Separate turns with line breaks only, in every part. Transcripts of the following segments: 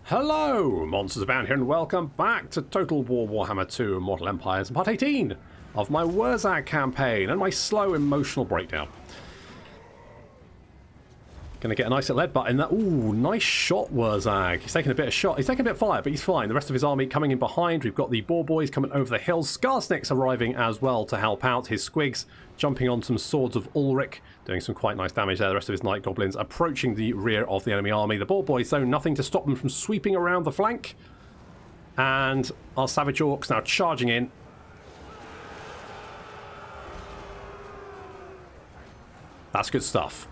Hello, MonstersAbound here, and welcome back to Total War Warhammer 2 Immortal Empires, part 18 of my Wurrzag campaign and my slow emotional breakdown. Gonna get a nice little lead butt in that. Ooh, nice shot, Wurrzag. He's taking a bit of shot. He's taking a bit of fire, but he's fine. The rest of his army coming in behind. We've got the Boar Boys coming over the hills. Skarsnik's arriving as well to help out. His Squigs jumping on some Swords of Ulrich, doing some quite nice damage there. The rest of his Night Goblins approaching the rear of the enemy army. The Boar Boys, though, nothing to stop them from sweeping around the flank. And our Savage Orcs now charging in. That's good stuff.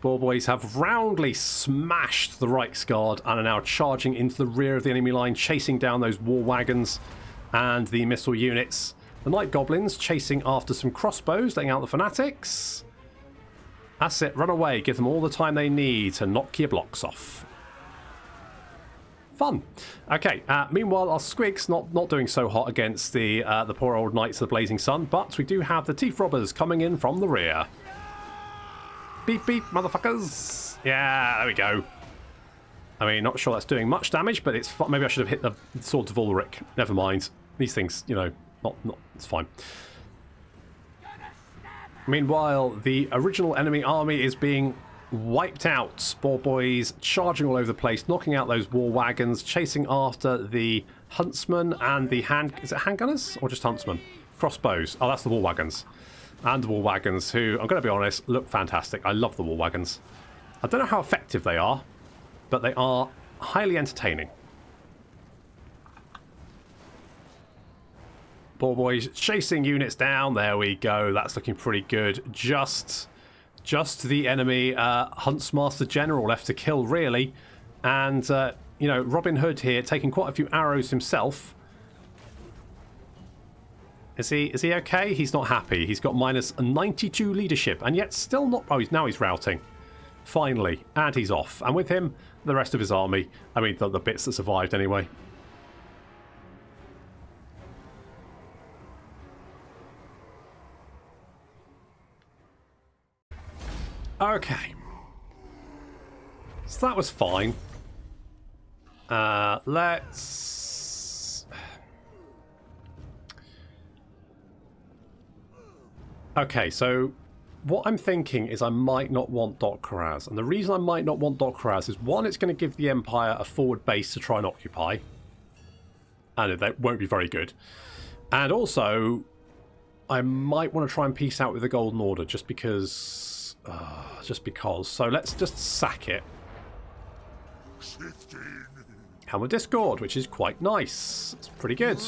Boar Boys have roundly smashed the Reichsguard and are now charging into the rear of the enemy line, chasing down those war wagons and the missile units. The Night Goblins chasing after some crossbows, letting out the fanatics. That's it, run away, give them all the time they need to knock your blocks off. Fun. Okay, meanwhile our Squigs not doing so hot against the poor old Knights of the Blazing Sun, but we do have the Teeth Robbers coming in from the rear. Beep beep, motherfuckers. Yeah, there we go. I mean, not sure that's doing much damage, but it's maybe I should have hit the Swords of Ulrich. Never mind. These things, you know, not it's fine. Meanwhile, the original enemy army is being wiped out. Boar Boys charging all over the place, knocking out those war wagons, chasing after the huntsmen and the is it handgunners or just huntsmen? Crossbows. Oh, that's the war wagons. And the war wagons, who, I'm going to be honest, look fantastic. I love the war wagons. I don't know how effective they are, but they are highly entertaining. Boar Boys chasing units down. There we go. That's looking pretty good. Just the enemy Huntsmaster General left to kill, really. And, you know, Robin Hood here taking quite a few arrows himself. Is he okay? He's not happy. He's got minus 92 leadership, and yet still not... Oh, now he's routing. Finally. And he's off. And with him, the rest of his army. I mean, the bits that survived anyway. Okay. So that was fine. Let's... Okay, so what I'm thinking is I might not want Dokkaraz. And the reason I might not want Dokkaraz is, one, it's going to give the Empire a forward base to try and occupy. And that won't be very good. And also, I might want to try and peace out with the Golden Order just because. So let's just sack it. Helm of Discord, which is quite nice. It's pretty good.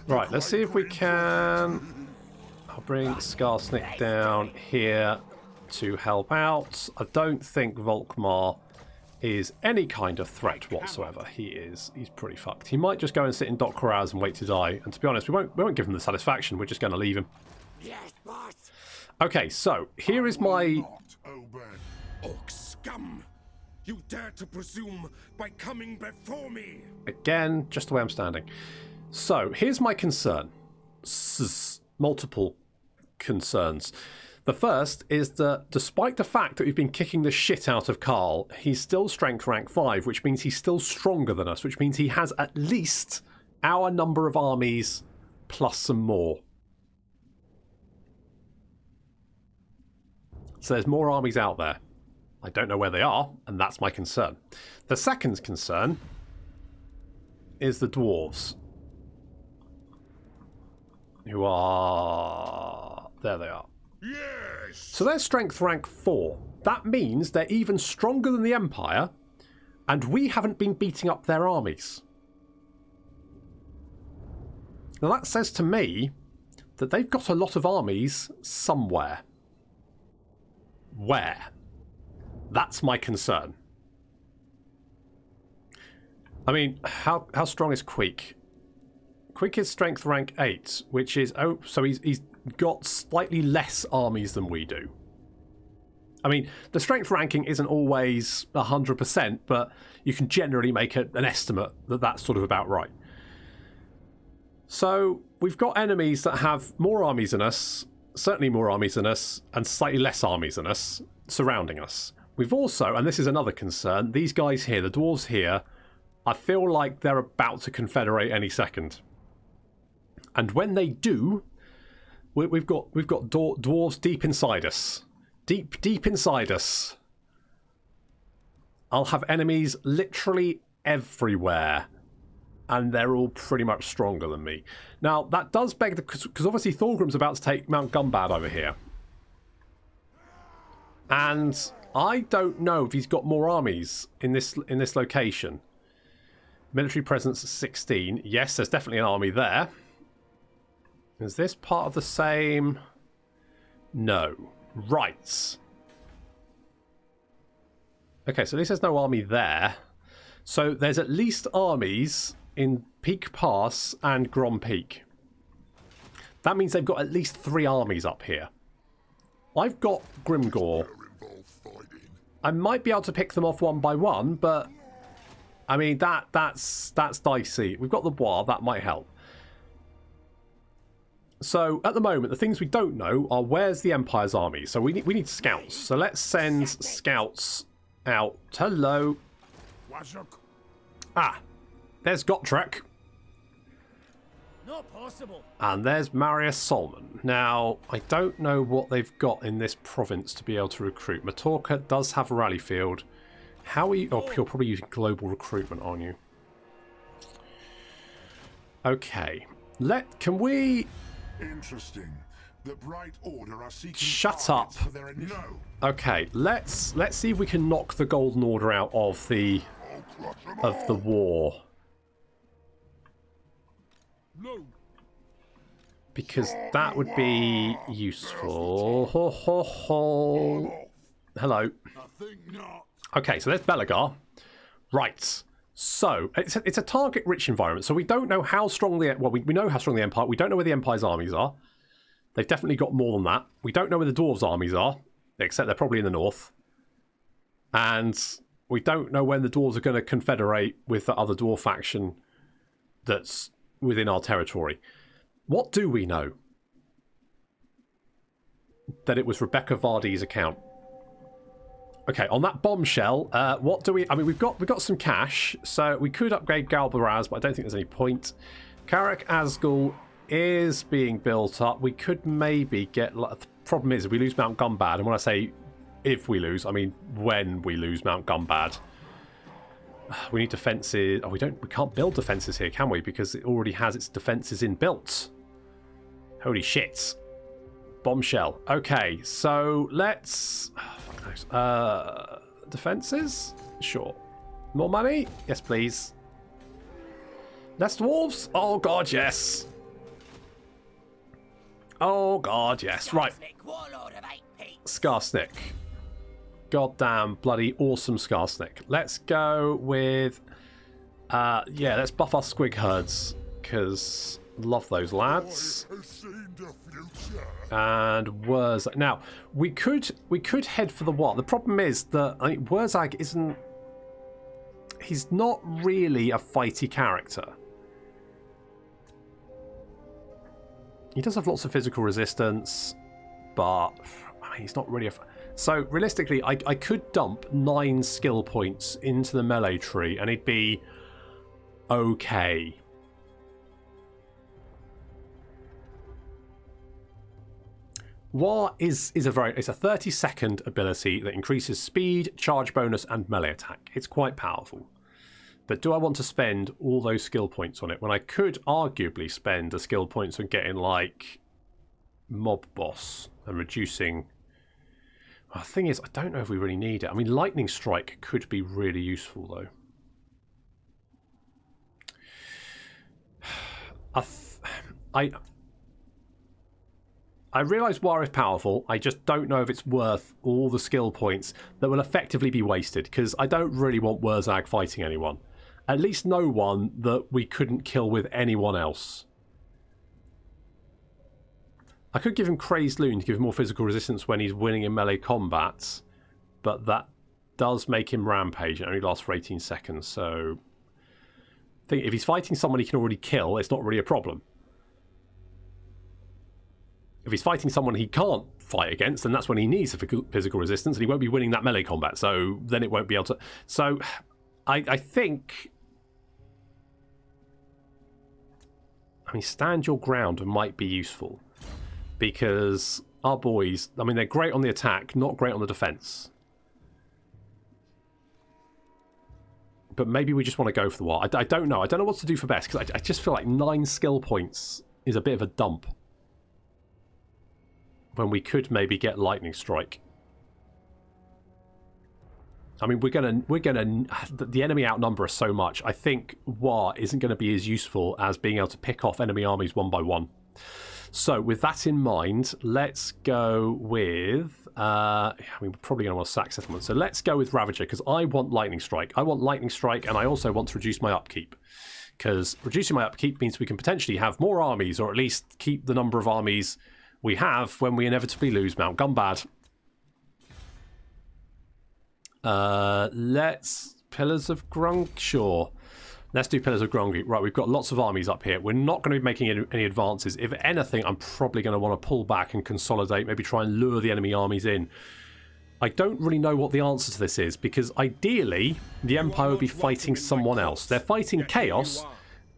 Right, let's see if we can... I'll bring Skarsnik down here to help out. I don't think Volkmar is any kind of threat whatsoever. He's pretty fucked. He might just go and sit in Dokkaraz and wait to die. And to be honest, we won't give him the satisfaction. We're just going to leave him.
Yes, boss.
Okay, so here is my...
Orc scum! You dare to presume by coming before me!
Again, just the way I'm standing. So here's my concern. Multiple concerns. The first is that despite the fact that we've been kicking the shit out of Karl, he's still strength rank 5, which means he's still stronger than us, which means he has at least our number of armies plus some more. So there's more armies out there. I don't know where they are, and that's my concern. The second concern is the dwarves, who are... There they are.
Yes.
So they're strength rank 4. That means they're even stronger than the Empire, and we haven't been beating up their armies. Now that says to me that they've got a lot of armies somewhere. Where? That's my concern. I mean, how strong is Queek? Queek is strength rank 8, which is... Oh, so he's got slightly less armies than we do. I mean, the strength ranking isn't always 100%, but you can generally make an estimate that that's sort of about right. So we've got enemies that have more armies than us, certainly more armies than us, and slightly less armies than us, surrounding us. We've also, and this is another concern, these guys here, the dwarves here, I feel like they're about to confederate any second. And when they do, we've got dwarves deep inside us. Deep inside us. I'll have enemies literally everywhere. And they're all pretty much stronger than me. Now, that does beg the... Because obviously Thorgrim's about to take Mount Gumbad over here. And I don't know if he's got more armies in this location. Military presence 16. Yes, there's definitely an army there. Is this part of the same? No. Right. Okay, so at least there's no army there. So there's at least armies in Peak Pass and Grom Peak. That means they've got at least 3 armies up here. I've got Grimgore. I might be able to pick them off one by one, but I mean that's dicey. We've got the Bois, that might help. So at the moment, the things we don't know are where's the Empire's army. So we need scouts. So let's send scouts out. Hello. Ah, there's Gotrek.
Not possible.
And there's Marius Solomon. Now, I don't know what they've got in this province to be able to recruit. Matorka does have a rally field. How are you... Oh, you're probably using global recruitment, aren't you? Okay. Can we...
Interesting. The Bright Order are seeking...
Shut up.
For their... No.
Okay, let's see if we can knock the Golden Order out of the war.
No.
Because that would be useful. Ho, ho, ho. Hello.
I think not.
Okay, so there's Belagar. Right. So, it's a target-rich environment. So we don't know how strong the... Well, we know how strong the Empire... We don't know where the Empire's armies are. They've definitely got more than that. We don't know where the Dwarves' armies are. Except they're probably in the north. And we don't know when the Dwarves are going to confederate with the other Dwarf faction that's within our territory. What do we know? That it was Rebecca Vardy's account. Okay, on that bombshell, what do we... I mean, we've got some cash, so we could upgrade Galbaraz, but I don't think there's any point. Karak Asgul is being built up. We could maybe get... The problem is, if we lose Mount Gumbad, and when I say if we lose, I mean when we lose Mount Gumbad, we need defences. Oh, we can't build defences here, can we? Because it already has its defences inbuilt. Holy shit. Bombshell. Okay, so let's... defences? Sure. More money? Yes, please. Less dwarves? Oh, God, yes. Oh, God, yes. Right. Skarsnik. Goddamn bloody awesome Skarsnik. Let's go with... yeah, let's buff our squig herds, because love those lads. And Wurrzag. Now, we could head for the what? The problem is that I think Wurrzag isn't... He's not really a fighty character. He does have lots of physical resistance, but I mean, he's not really a... So, realistically, I could dump 9 skill points into the melee tree, and he'd be okay. War is a 30-second ability that increases speed, charge bonus, and melee attack. It's quite powerful. But do I want to spend all those skill points on it when I could arguably spend the skill points on getting, like, Mob Boss and reducing... Well, the thing is, I don't know if we really need it. I mean, Lightning Strike could be really useful, though. I realise War is powerful. I just don't know if it's worth all the skill points that will effectively be wasted, because I don't really want Wurrzag fighting anyone. At least no one that we couldn't kill with anyone else. I could give him Crazed Loon to give him more physical resistance when he's winning in melee combats, but that does make him rampage. It only lasts for 18 seconds, so... I think if he's fighting someone he can already kill, it's not really a problem. If If he's fighting someone he can't fight against, then that's when he needs the physical resistance, and he won't be winning that melee combat, so then it won't be able to... So, I think... I mean, stand your ground might be useful, because our boys, I mean, they're great on the attack, not great on the defense. But maybe we just want to go for the war. I don't know. I don't know what to do for best, because I just feel like 9 skill points is a bit of a dump. When we could maybe get Lightning Strike. I mean, the enemy outnumber us so much. I think War isn't going to be as useful as being able to pick off enemy armies one by one. So, with that in mind, let's go with... I mean, we're probably going to want to sack settlement. So let's go with Ravager, because I want Lightning Strike. I want Lightning Strike, and I also want to reduce my upkeep. Because reducing my upkeep means we can potentially have more armies, or at least keep the number of armies we have when we inevitably lose Mount Gunbad. Let's... Pillars of Grung? Sure. Let's do Pillars of Grungi. Right, we've got lots of armies up here. We're not going to be making any advances. If anything, I'm probably going to want to pull back and consolidate, maybe try and lure the enemy armies in. I don't really know what the answer to this is, because ideally, the Empire would be fighting someone else. They're fighting Chaos,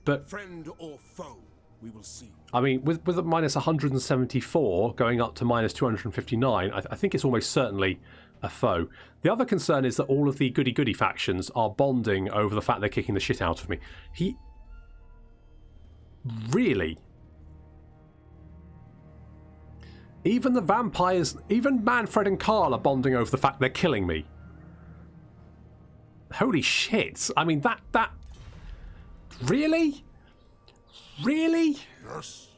but...
Friend or foe, we will see.
I mean, with a minus 174 going up to minus 259, I think it's almost certainly a foe. The other concern is that all of the goody-goody factions are bonding over the fact they're kicking the shit out of me. Really? Even the vampires, even Manfred and Carl are bonding over the fact they're killing me. Holy shit. I mean, that... Really? Really?
Yes.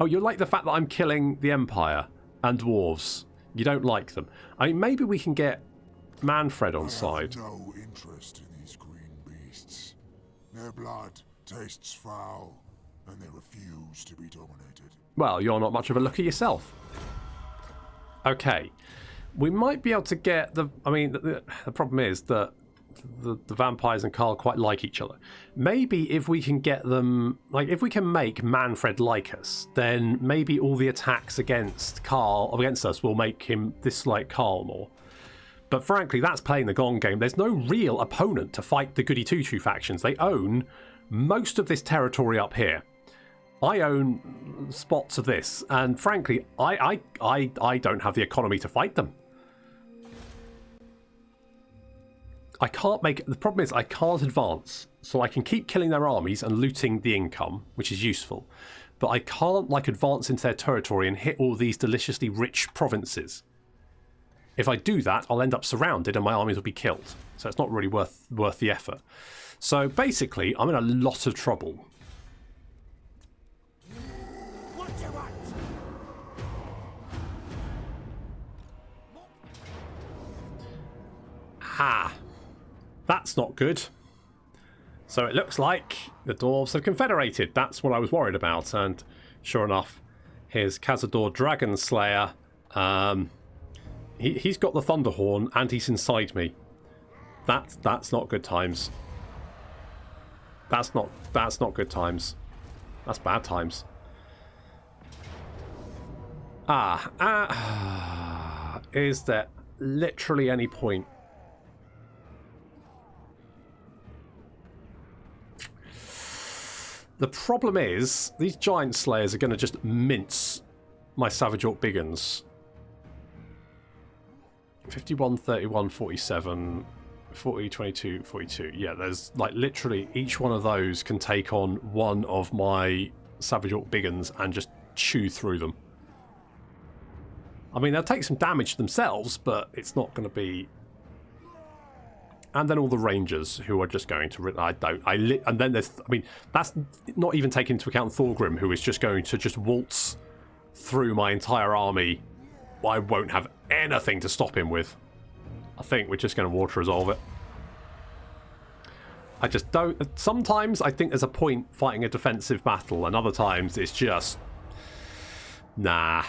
Oh, you like the fact that I'm killing the Empire and dwarves. You don't like them. I mean, maybe we can get Manfred on side.
I have no interest in these green beasts. Their blood tastes foul, and they refuse to be dominated.
Well, you're not much of a looker yourself. Okay. We might be able to get the... I mean, the problem is that the vampires and Carl quite like each other. Maybe if we can get them... Like, if we can make Manfred like us, then maybe all the attacks against us will make him dislike Carl more. But frankly, that's playing the gong game. There's no real opponent to fight the Goody Two-Shoe factions. They own most of this territory up here. I own spots of this, and frankly, I don't have the economy to fight them. I can't make... The problem is I can't advance, so I can keep killing their armies and looting the income, which is useful, but I can't, like, advance into their territory and hit all these deliciously rich provinces. If I do that, I'll end up surrounded and my armies will be killed, so it's not really worth the effort. So basically, I'm in a lot of trouble.
What do you want?
Ah, that's not good. So it looks like the dwarves have confederated. That's what I was worried about. And sure enough, here's Cazador Dragon Slayer. He's got the Thunderhorn and he's inside me. That's not good times. That's not good times. That's bad times. Is there literally any point? The problem is, these Giant Slayers are going to just mince my Savage Orc Big Uns. 51, 31, 47, 40, 22, 42. Yeah, there's like literally each one of those can take on one of my Savage Orc Big Uns and just chew through them. I mean, they'll take some damage themselves, but it's not going to be... And then all the Rangers who are just going to... And then there's... I mean, that's not even taking into account Thorgrim, who is just going to just waltz through my entire army. I won't have anything to stop him with. I think we're just going to water resolve it. I just don't... Sometimes I think there's a point fighting a defensive battle, and other times it's just... Nah.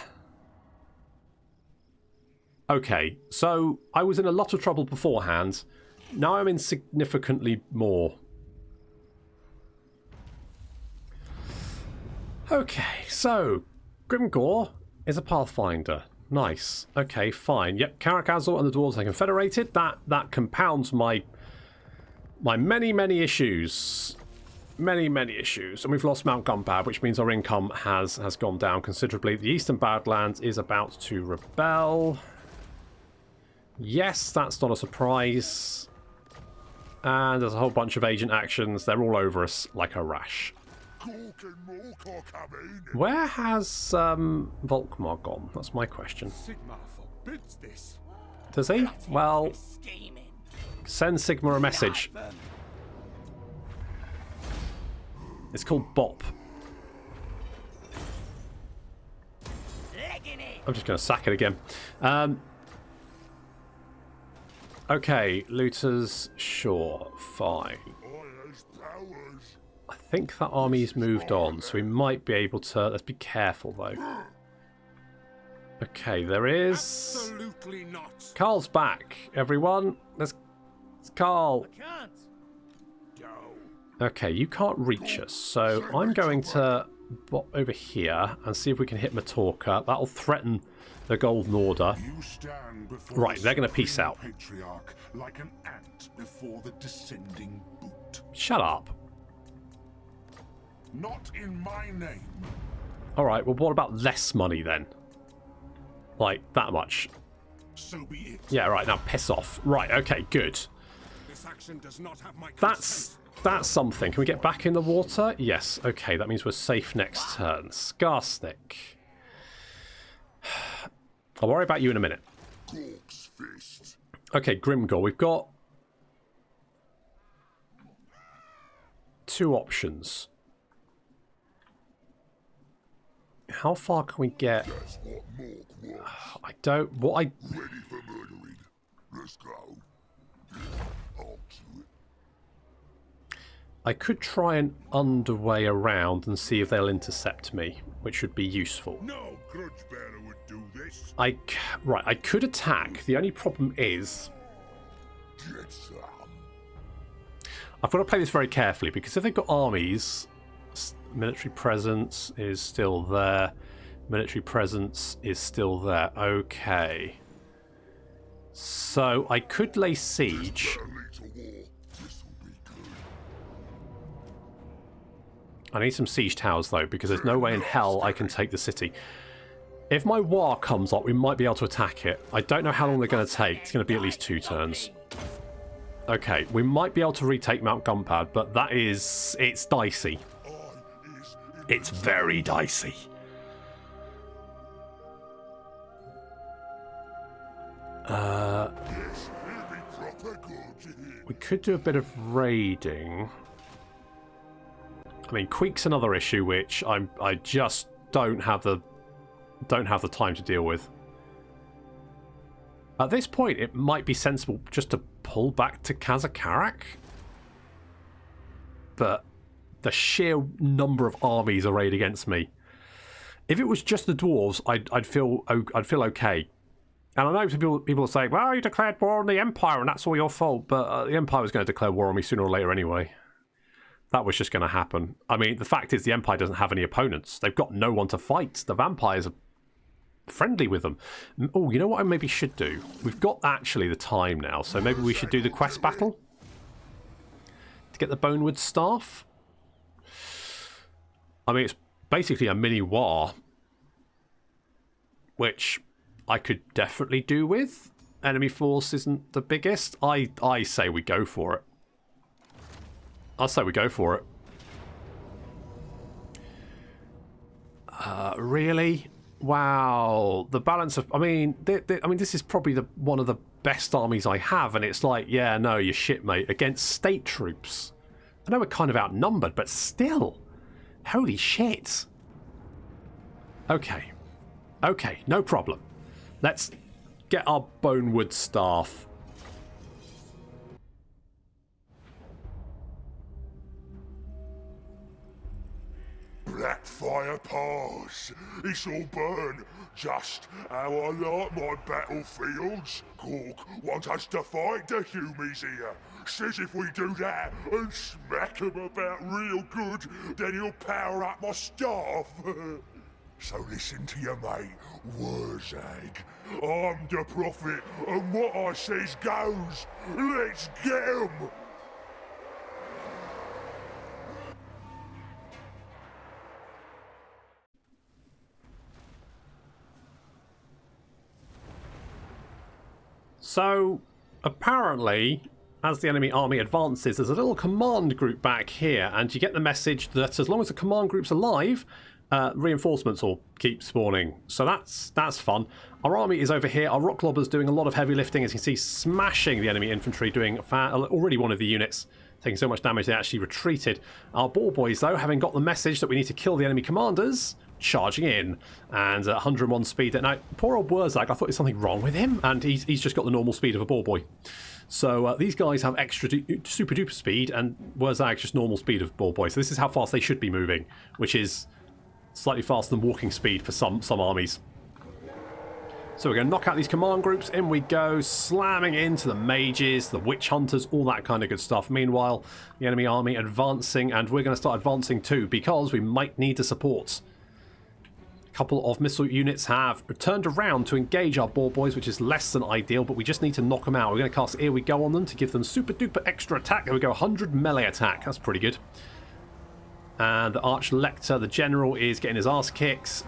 Okay, so I was in a lot of trouble beforehand. Now I'm in significantly more. Okay, so Grimgore is a pathfinder. Nice. Okay, fine. Yep, Karakazor and the dwarves are confederated. That compounds my many issues. Many issues. And we've lost Mount Gunpowder, which means our income has gone down considerably. The Eastern Badlands is about to rebel. Yes, that's not a surprise. And there's a whole bunch of agent actions. They're all over us like a rash. Where has Volkmar gone? That's my question.
Sigma forbids this.
Does he? Well, send Sigma a message. It's called Bop. I'm just going to sack it again. Okay, looters, sure, fine. I think that army's moved on, so we might be able to... Let's be careful, though. Okay, there is...
Absolutely not.
Carl's back, everyone. It's Carl.
I can't.
Okay, you can't reach us, so I'm going to bop over here and see if we can hit Matorka. That'll threaten the Golden Order. Right, they're going to peace out.
Patriarch like an ant before the descending boot.
Shut up.
Not in my name.
Alright, well what about less money then? Like, that much.
So be it.
Yeah, right, now piss off. Right, okay, good.
This action does not have my
That's something. Can we get back in the water? Yes, okay, that means we're safe next turn. Skarsnik. I'll worry about you in a minute. Okay, Grimgore, we've got two options. How far can we get? I don't... What I...
Ready for murdering. Let's go. I'll do it.
I could try an underway around and see if they'll intercept me, which would be useful.
No grudge bearer would do this.
Right, I could attack. The only problem is...
Get some.
I've got to play this very carefully, because if they've got armies... Military presence is still there. Military presence is still there. Okay. So I could lay siege. I need some siege towers though, because there's no way in hell I can take the city. If my war comes up, we might be able to attack it. I don't know how long they're going to take. It's going to be at least 2 turns. Okay, we might be able to retake Mount Gunpowder, but that is... it's dicey. It's very dicey. We could do a bit of raiding. I mean, Queek's another issue which I just don't have the time to deal with. At this point, it might be sensible just to pull back to Kazakarak, but the sheer number of armies arrayed against me. If it was just the dwarves, I'd feel okay. And I know people are saying, well, you declared war on the Empire and that's all your fault, but the Empire was going to declare war on me sooner or later anyway. That was just going to happen. I mean, the fact is the Empire doesn't have any opponents. They've got no one to fight. The vampires are friendly with them. Oh, you know what I maybe should do? We've got actually the time now, so maybe we should do the quest battle to get the Bonewood Staff. I mean, it's basically a mini war, which I could definitely do with. Enemy force isn't the biggest. I say we go for it. I'll say we go for it. Really? Wow. The balance of... I mean, this is probably one of the best armies I have, and it's like, yeah, no, you're shit, mate. Against state troops. I know we're kind of outnumbered, but still... Holy shit. Okay. Okay, no problem. Let's get our Bonewood Staff.
Blackfire pass. It's all burn. Just how I like my battlefields. Cork want us to fight the humies here. Says if we do that and smack him about real good, then he'll power up my staff. So listen to your mate, Wurrzag. I'm the prophet, and what I says goes. Let's get him!
So, apparently, as the enemy army advances, there's a little command group back here, and you get the message that as long as the command group's alive, reinforcements will keep spawning. So that's fun. Our army is over here. Our rock lobbers doing a lot of heavy lifting, as you can see, smashing the enemy infantry, doing already one of the units taking so much damage they actually retreated. Our ball boys, though, having got the message that we need to kill the enemy commanders, charging in, and 101 speed. Now, poor old Wurrzag, I thought there was something wrong with him, and he's just got the normal speed of a ball boy. So these guys have extra super duper speed, and Wurrzag's just normal speed of ball boy. So this is how fast they should be moving, which is slightly faster than walking speed for some armies. So we're going to knock out these command groups. In we go, slamming into the mages, the witch hunters, all that kind of good stuff. Meanwhile, the enemy army advancing, and we're going to start advancing too, because we might need the support. A couple of missile units have turned around to engage our ball boys, which is less than ideal, but we just need to knock them out. We're going to cast Here We Go on them to give them super duper extra attack. There we go, 100 melee attack. That's pretty good. And the Archlector, the general, is getting his ass kicked.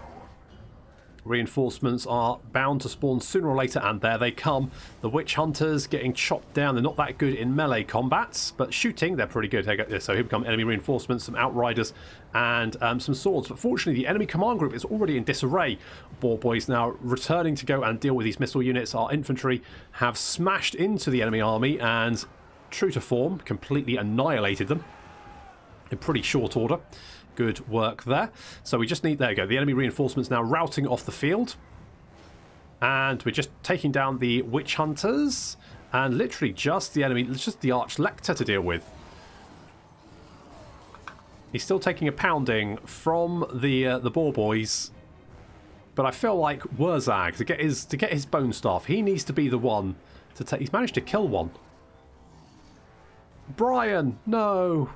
Reinforcements are bound to spawn sooner or later, and there they come. The witch hunters getting chopped down. They're not that good in melee combats, but shooting, they're pretty good. So here come enemy reinforcements, some outriders, and some swords. But fortunately, the enemy command group is already in disarray. Ball boys now returning to go and deal with these missile units. Our infantry have smashed into the enemy army and, true to form, completely annihilated them in pretty short order. Good work there. So we just need, there we go, the enemy reinforcements now routing off the field. And we're just taking down the witch hunters. And literally just the enemy, just the Archlector to deal with. He's still taking a pounding from the ball boys. But I feel like Wurrzag, to get his bone staff, he needs to be the one to take. He's managed to kill one. Brian, no.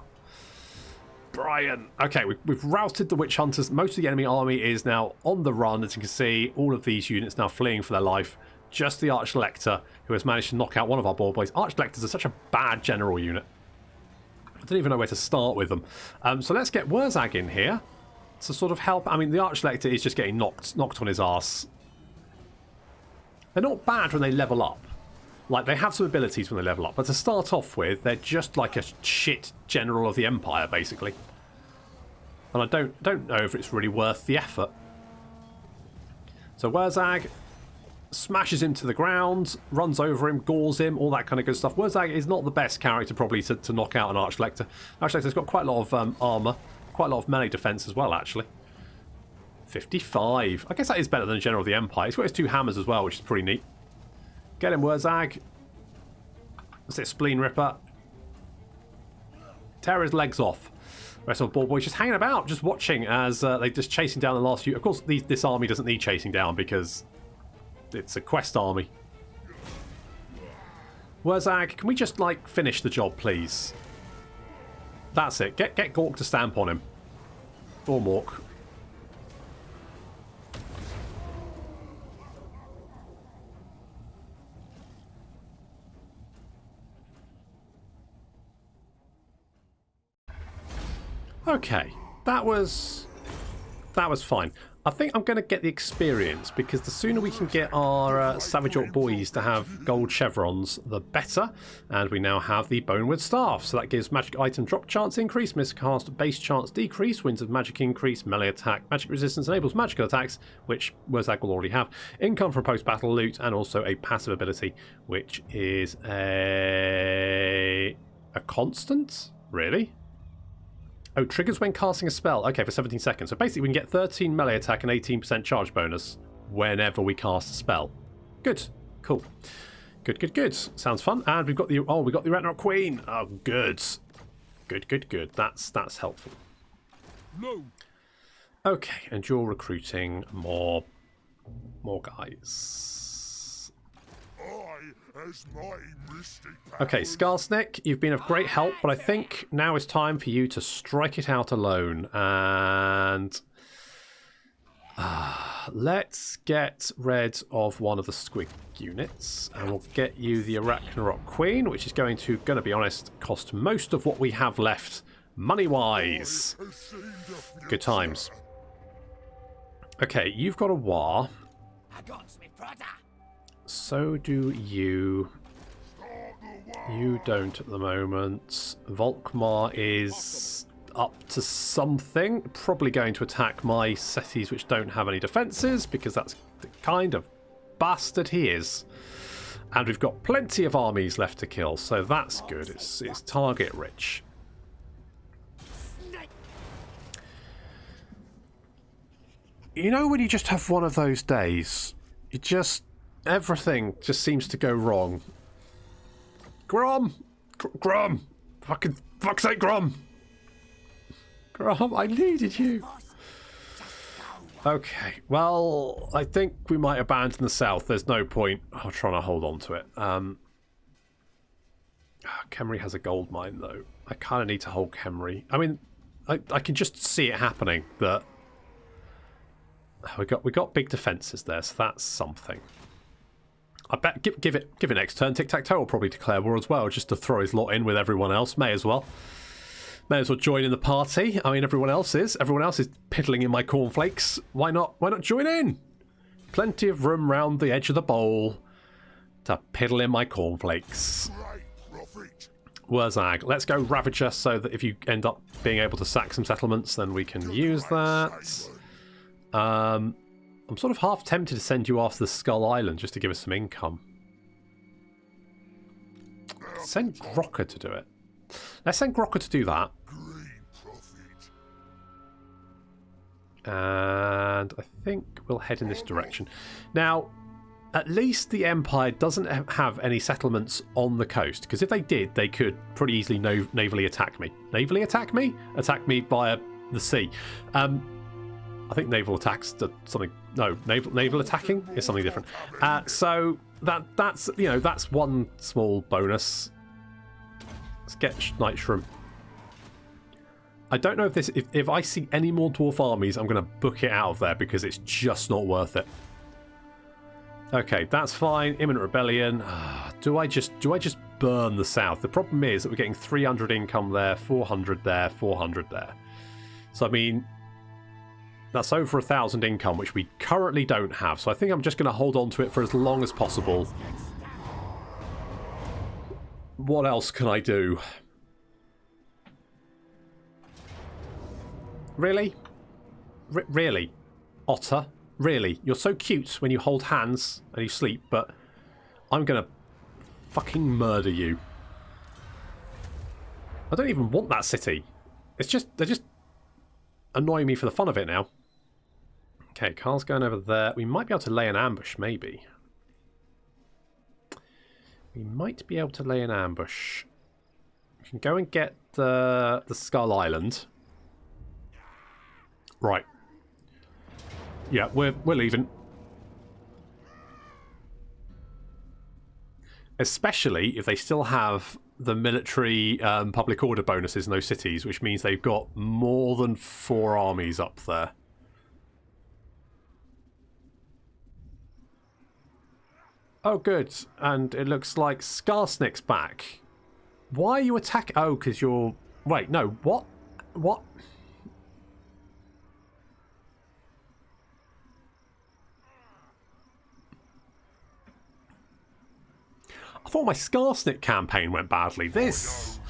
Brian. Okay, we've routed the witch hunters. Most of the enemy army is now on the run. As you can see, all of these units now fleeing for their life. Just the Archlector, who has managed to knock out one of our ball boys. Archlectors are such a bad general unit. I don't even know where to start with them. So let's get Wurrzag in here to sort of help. I mean, the Archlector is just getting knocked on his ass. They're not bad when they level up. Like, they have some abilities when they level up, but to start off with, they're just like a shit general of the Empire, basically. And I don't know if it's really worth the effort. So Wurrzag smashes him to the ground, runs over him, gores him, all that kind of good stuff. Wurrzag is not the best character, probably, to knock out an Archlector. Archlector's got quite a lot of armour, quite a lot of melee defence as well, actually. 55. I guess that is better than General of the Empire. He's got his 2 hammers as well, which is pretty neat. Get him, Wurrzag. That's it, Spleen Ripper. Tear his legs off. The rest of the ball boys just hanging about, just watching as they're just chasing down the last few. Of course, this army doesn't need chasing down because it's a quest army. Wurrzag, can we just, like, finish the job, please? That's it. Get Gork to stamp on him. Or Mork. Okay, that was fine. I think I'm going to get the experience, because the sooner we can get our Savage Orc boys to have gold chevrons, the better. And we now have the Bonewood Staff, so that gives magic item drop chance increase, miscast base chance decrease, winds of magic increase, melee attack, magic resistance, enables magical attacks, which Wurrzag will already have, income from post-battle loot, and also a passive ability, which is a constant? Really? Oh, triggers when casting a spell. Okay, for 17 seconds. So basically we can get 13 melee attack and 18% charge bonus whenever we cast a spell. Good. Cool. Good. Sounds fun. And we've got the Rebanner Queen. Oh, good. Good. That's helpful.
No.
Okay, and you're recruiting more guys.
I as my mystic
Okay,
powers.
Skarsnik, you've been of great help, but I think now is time for you to strike it out alone. And let's get rid of one of the squig units, and we'll get you the Arachnarok Queen, which is going to be honest, cost most of what we have left money-wise.
Has seen the
Good times. Okay, you've got a War. So do you. You don't at the moment. Volkmar is up to something. Probably going to attack my cities which don't have any defences, because that's the kind of bastard he is. And we've got plenty of armies left to kill, so that's good. It's target rich. You know when you just have one of those days, everything just seems to go wrong. Grom! Grom! Fuck's sake, Grom! Grom, I needed you! Okay, well, I think we might abandon the south. There's no point trying to hold on to it. Khemri has a gold mine, though. I kind of need to hold Khemri. I mean, I can just see it happening, that we got big defences there, so that's something. I bet give it next turn. Tic-Tac-Toe will probably declare war as well, just to throw his lot in with everyone else. May as well join in the party. I mean, everyone else is piddling in my cornflakes. Why not join in? Plenty of room round the edge of the bowl to piddle in my cornflakes. Wurrzag, let's go Ravager, so that if you end up being able to sack some settlements, then we can use that. I'm sort of half tempted to send you after the Skull Island just to give us some income. Send Grocker to do it. Let's send Grocker to do that. And I think we'll head in this direction. Now, at least the Empire doesn't have any settlements on the coast, because if they did, they could pretty easily navally attack me. Navally attack me? Attack me via the sea. I think naval attacks are something. No, naval attacking is something different. So that's one small bonus. Let's get Night Shroom. I don't know if I see any more dwarf armies, I'm going to book it out of there, because it's just not worth it. Okay, that's fine. Imminent rebellion. Do I just burn the south? The problem is that we're getting 300 income there, 400 there, 400 there. So I mean, that's over 1,000 income, which we currently don't have. So I think I'm just going to hold on to it for as long as possible. What else can I do? Really? Really? Otter? Really? You're so cute when you hold hands and you sleep, but I'm going to fucking murder you. I don't even want that city. They're just annoying me for the fun of it now. Okay, Carl's going over there. We might be able to lay an ambush, maybe. We might be able to lay an ambush. We can go and get the Skull Island. Right. Yeah, we're leaving. Especially if they still have the military public order bonuses in those cities, which means they've got more than 4 armies up there. Oh, good. And it looks like Skarsnik's back. Why are you attacking? Oh, because you're... Wait, no. What? What? I thought my Skarsnik campaign went badly. This...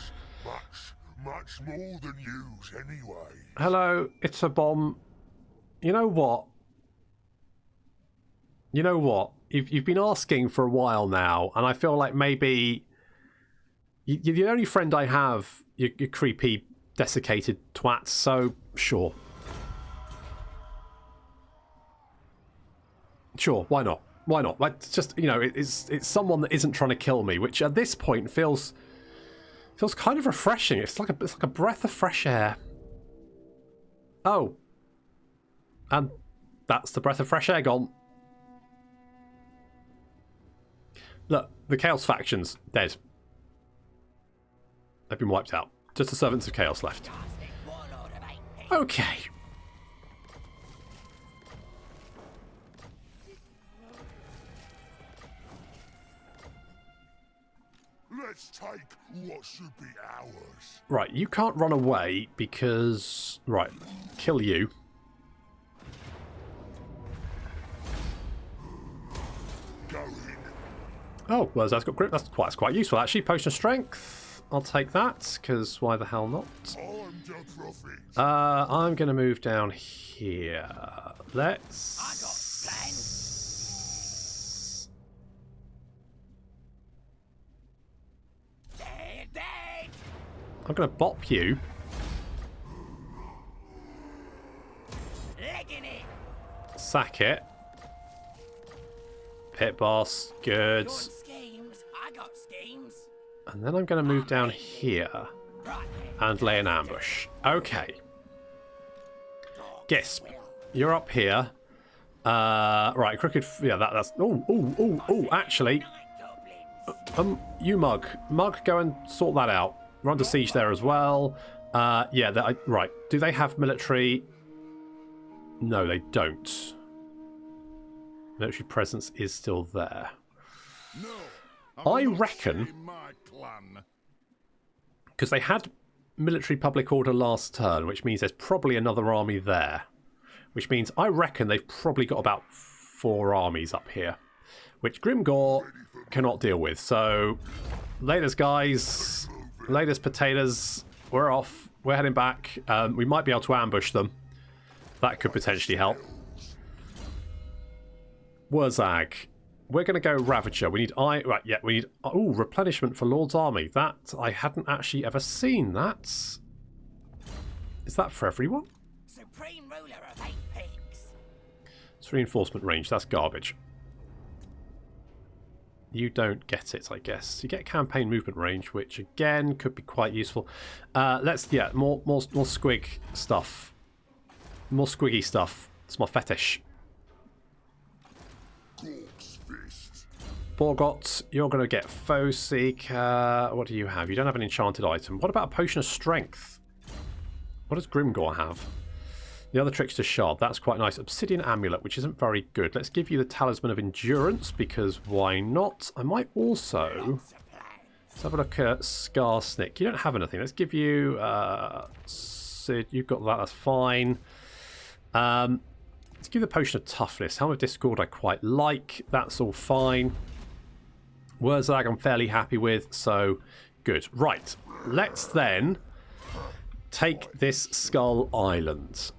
Much more than yous, anyway.
Hello, it's a bomb. You know what? You know what? You've been asking for a while now, and I feel like maybe you're the only friend I have, you creepy, desiccated twats, so sure. Sure, why not? Why not? Like, just, you know, it's someone that isn't trying to kill me, which at this point feels kind of refreshing. It's like a breath of fresh air. Oh. And that's the breath of fresh air gone. Look, the Chaos faction's dead. They've been wiped out. Just the Servants of Chaos left. Okay.
Let's take what should be ours.
Right, you can't run away because... Right, kill you.
Go in.
Oh, well, that's got grip. That's quite useful, actually. Potion of Strength. I'll take that, because why the hell not?
I'm the prophet.
I'm going to move down here. Let's...
I got plans. They're dead.
I'm going to bop you.
Legging it.
Sack it. Pit boss. Good.
Doing schemes. I got schemes.
And then I'm going to move down here
Right then.
and lay an ambush. Okay. Gisp, you're up here. Right, crooked... Yeah, that's... Oh, actually...
Night goblins.
You Mug, go and sort that out. We're under siege there as well. Yeah, right. Do they have military? No, they don't. Military presence is still there.
No,
I
will not
reckon-
shame my clan.
Because they had military public order last turn, which means there's probably another army there. Which means I reckon they've probably got about 4 armies up here. Which Grimgor cannot deal with. So, laters guys, laters potatoes, we're off. We're heading back. We might be able to ambush them. That could potentially help. Wurrzag. We're going to go Ravager. We need right, yeah, we need replenishment for Lord's army. That I hadn't actually ever seen that. Is that for everyone?
Supreme ruler of 8 peaks.
It's reinforcement range. That's garbage. You don't get it, I guess. You get campaign movement range, which again could be quite useful. Let's more squig stuff. More squiggy stuff. It's my fetish.
Gork's fist.
Borgot, you're going to get Foe Seeker. What do you have? You don't have an enchanted item. What about a Potion of Strength? What does Grimgor have? The other Trickster Shard. That's quite nice. Obsidian Amulet, which isn't very good. Let's give you the Talisman of Endurance, because why not? I might also... Let's have a look at Skarsnik. You don't have anything. Let's give you... Sid, you've got that. That's fine. Let's give the Potion of Toughness. Helm of Discord I quite like. That's all fine. Wurrzag I'm fairly happy with, so good. Right, let's then take this Skull Island.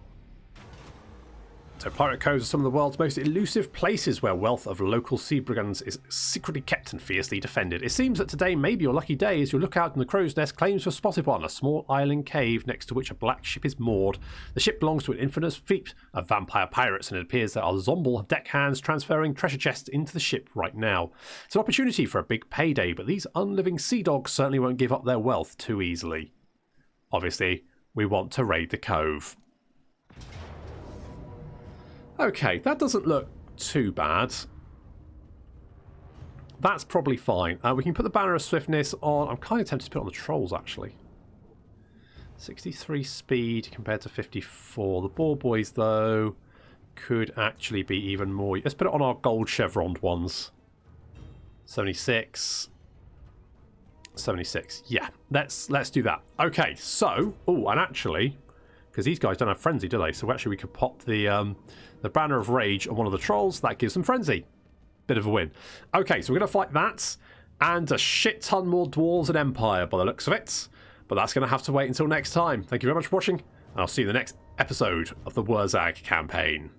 So pirate coves are some of the world's most elusive places where wealth of local sea brigands is secretly kept and fiercely defended. It seems that today may be your lucky day as you look out and the crow's nest claims to have spotted one, a small island cave next to which a black ship is moored. The ship belongs to an infamous fleet of vampire pirates, and it appears there are Zomble deckhands transferring treasure chests into the ship right now. It's an opportunity for a big payday, but these unliving sea dogs certainly won't give up their wealth too easily. Obviously, we want to raid the cove. Okay, that doesn't look too bad. That's probably fine. We can put the Banner of Swiftness on. I'm kind of tempted to put it on the Trolls, actually. 63 speed compared to 54. The Boar Boys, though, could actually be even more. Let's put it on our gold chevroned ones. 76. 76. Yeah, let's do that. Okay, so... Oh, and actually... Because these guys don't have Frenzy, do they? So actually we could pop the Banner of Rage on one of the Trolls. That gives them Frenzy. Bit of a win. Okay, so we're going to fight that. And a shit ton more Dwarves and Empire by the looks of it. But that's going to have to wait until next time. Thank you very much for watching. And I'll see you in the next episode of the Wurrzag Campaign.